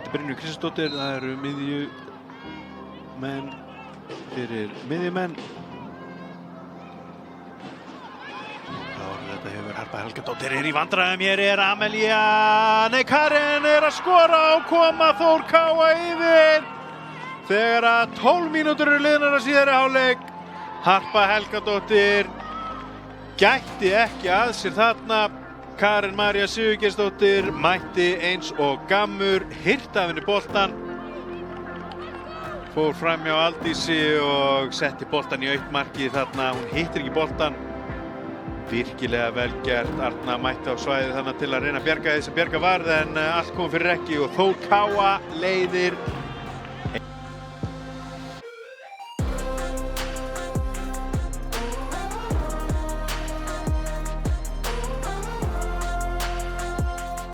Þetta Brynju Kristjánsdóttir, það eru miðjumenn fyrir miðjumenn. Þetta hefur Harpa Helgadóttir í vandræðum, hér er Amelía, nei Karen er að skora og koma Þór Káa yfir. Þegar að 12 mínútur eru liðnar að síðari hálfleik. Harpa Helgadóttir gætti ekki að sér þarna. Karen María Sigurgeirsdóttir mætti eins og gammur, hirti af henni boltann. Fór fram hjá Aldísi og setti boltann í autt markið þarna. Hún hittir ekki boltann. Virkilega vel gert. Arna mætti á svæðið þarna til að reyna að bjarga því sem bjarga varð, en allt kom fyrir ekki og Þór Káa leiðir